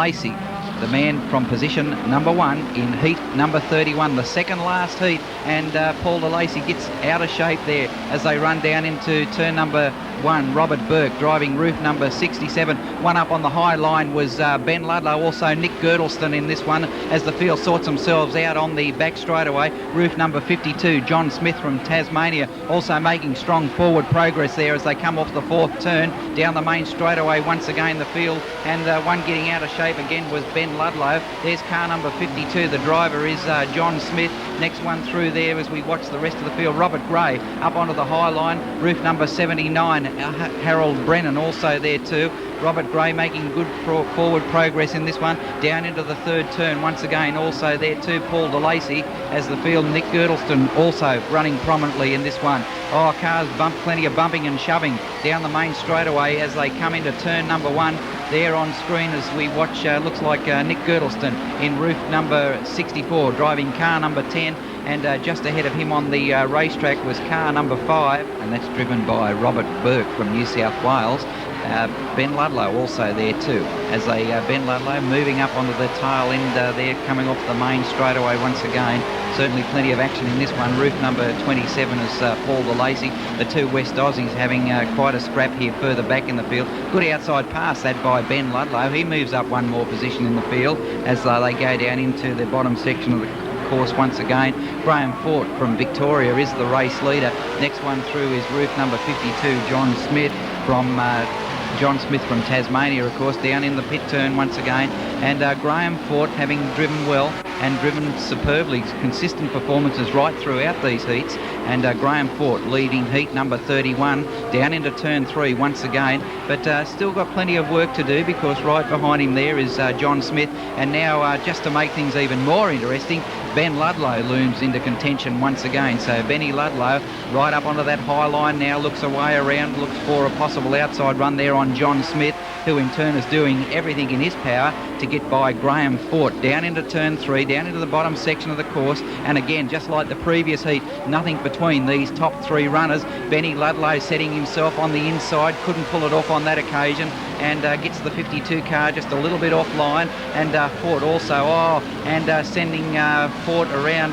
DeLacy, the man from position number 1 in heat number 31, the second last heat, and Paul DeLacy gets out of shape there as they run down into turn number 1. Robert Burke driving roof number 67. One up on the high line was Ben Ludlow, also Nick Girdleston in this one as the field sorts themselves out on the back straightaway. Roof number 52, John Smith from Tasmania, also making strong forward progress there as they come off the 4th turn down the main straightaway once again the field, and one getting out of shape again was Ben Ludlow. There's car number 52, the driver is John Smith. Next one through there as we watch the rest of the field, Robert Gray up onto the high line, roof number 79, Harold Brennan also there too. Robert Gray making good forward progress in this one, down into the 3rd turn once again also there too, Paul DeLacy as the field, Nick Girdleston also running prominently in this one. Oh, cars plenty of bumping and shoving down the main straightaway as they come into turn number 1 there on screen as we watch, looks like Nick Girdleston in roof number 64 driving car number 10, and just ahead of him on the racetrack was car number 5, and that's driven by Robert Burke from New South Wales. Ben Ludlow also there too as they Ben Ludlow moving up onto the tail end there, coming off the main straightaway once again. Certainly plenty of action in this one. Roof number 27 is Paul DeLacy. The two West Aussies having quite a scrap here further back in the field. Good outside pass that by Ben Ludlow. He moves up one more position in the field as they go down into the bottom section of the course once again. Graham Fort from Victoria is the race leader. Next one through is roof number 52, John Smith from Tasmania, of course, down in the pit turn once again, and Graham Fort having driven well and driven superbly, consistent performances right throughout these heats, and Graham Fort leading heat number 31 down into turn 3 once again, but still got plenty of work to do because right behind him there is John Smith, and now just to make things even more interesting, Ben Ludlow looms into contention once again. So Benny Ludlow right up onto that high line now, looks away around, looks for a possible outside run there on John Smith, who in turn is doing everything in his power to get by Graham Fort down into turn 3, down into the bottom section of the course, and again, just like the previous heat, nothing between these top 3 runners. Benny Ludlow setting himself on the inside, couldn't pull it off on that occasion, and gets the 52 car just a little bit offline, and Fort also, sending Fort around,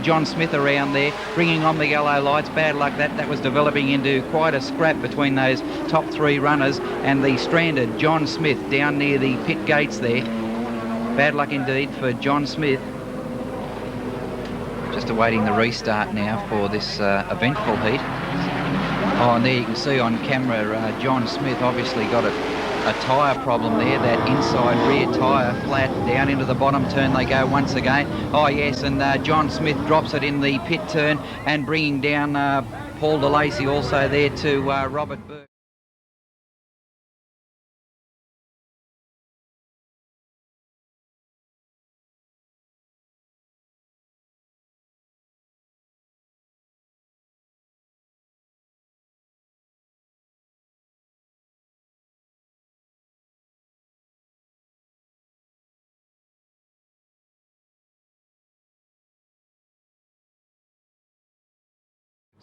John Smith around there, bringing on the yellow lights. Bad luck that was developing into quite a scrap between those top 3 runners and the stranded John Smith down near the pit gates there. Bad luck indeed for John Smith. Just awaiting the restart now for this eventful heat. Oh, and there you can see on camera, John Smith obviously got a tyre problem there, that inside rear tyre flat, down into the bottom turn they go once again. Oh yes, and John Smith drops it in the pit turn and bringing down Paul DeLacy also there to Robert Burke.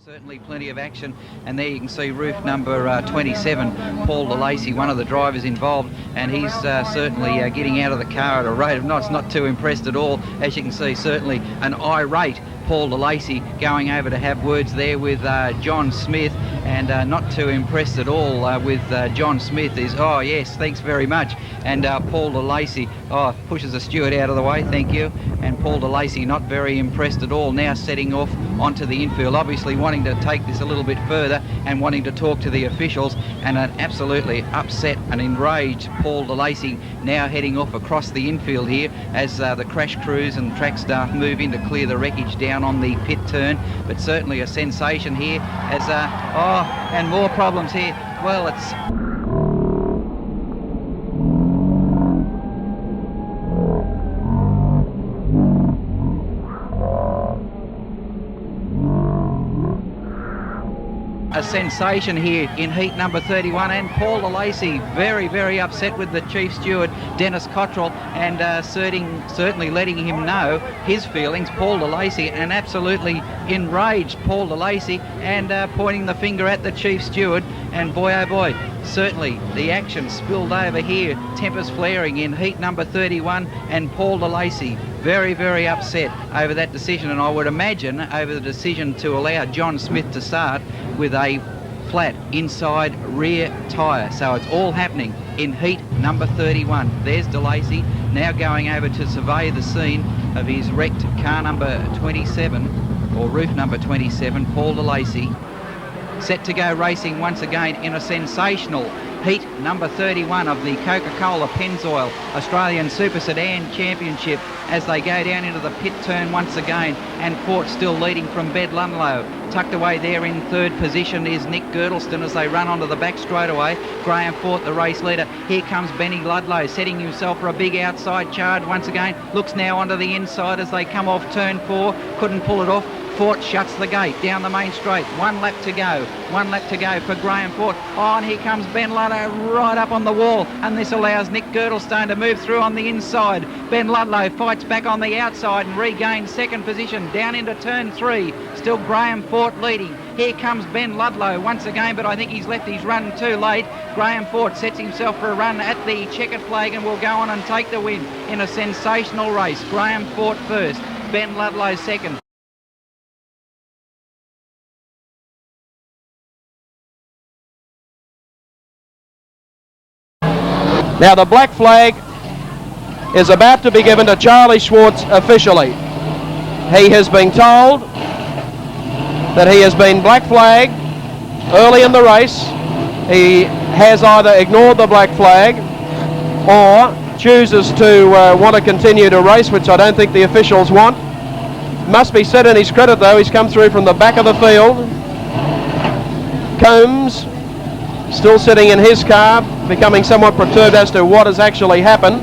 Certainly plenty of action, and there you can see roof number 27, Paul DeLacy, one of the drivers involved, and he's certainly getting out of the car at a rate of knots, not too impressed at all. As you can see, certainly an irate Paul DeLacy going over to have words there with John Smith, and not too impressed at all with John Smith is, oh yes, thanks very much, and Paul DeLacy, pushes the steward out of the way, thank you, and Paul DeLacy not very impressed at all, now setting off onto the infield, obviously wanting to take this a little bit further and wanting to talk to the officials, and an absolutely upset and enraged Paul DeLacy now heading off across the infield here as the crash crews and track staff move in to clear the wreckage down on the pit turn. But certainly a sensation here as and more problems here. Well, it's a sensation here in heat number 31, and Paul DeLacy very, very upset with the chief steward Dennis Cottrell, and certainly letting him know his feelings, Paul DeLacy, and absolutely enraged Paul DeLacy, and pointing the finger at the chief steward, and boy oh boy, certainly the action spilled over here, tempers flaring in heat number 31, and Paul DeLacy very, very upset over that decision, and I would imagine over the decision to allow John Smith to start with a flat inside rear tyre. So it's all happening in heat number 31. There's DeLacy now going over to survey the scene of his wrecked car number 27, or roof number 27, Paul DeLacy. Set to go racing once again in a sensational heat number 31 of the Coca-Cola Pennzoil Australian Super Sedan Championship as they go down into the pit turn once again, and Fort still leading from Ben Ludlow. Tucked away there in third position is Nick Girdleston as they run onto the back straightaway. Graham Fort, the race leader. Here comes Benny Ludlow setting himself for a big outside charge once again. Looks now onto the inside as they come off turn 4. Couldn't pull it off. Fort shuts the gate down the main straight. 1 lap to go. 1 lap to go for Graham Fort. Oh, and here comes Ben Ludlow right up on the wall, and this allows Nick Girdlestone to move through on the inside. Ben Ludlow fights back on the outside and regains second position down into turn 3. Still Graham Fort leading. Here comes Ben Ludlow once again, but I think he's left his run too late. Graham Fort sets himself for a run at the checkered flag and will go on and take the win in a sensational race. Graham Fort first, Ben Ludlow second. Now the black flag is about to be given to Charlie Schwartz officially. He has been told that he has been black flagged early in the race. He has either ignored the black flag or chooses to want to continue to race, which I don't think the officials want. Must be said in his credit though, he's come through from the back of the field. Combs still sitting in his car, becoming somewhat perturbed as to what has actually happened.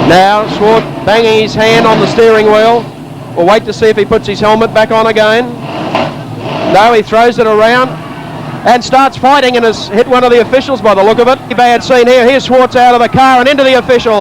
Now Schwartz banging his hand on the steering wheel. We'll wait to see if he puts his helmet back on again. No, he throws it around and starts fighting and has hit one of the officials by the look of it. Bad scene here. Here's Schwartz out of the car and into the official.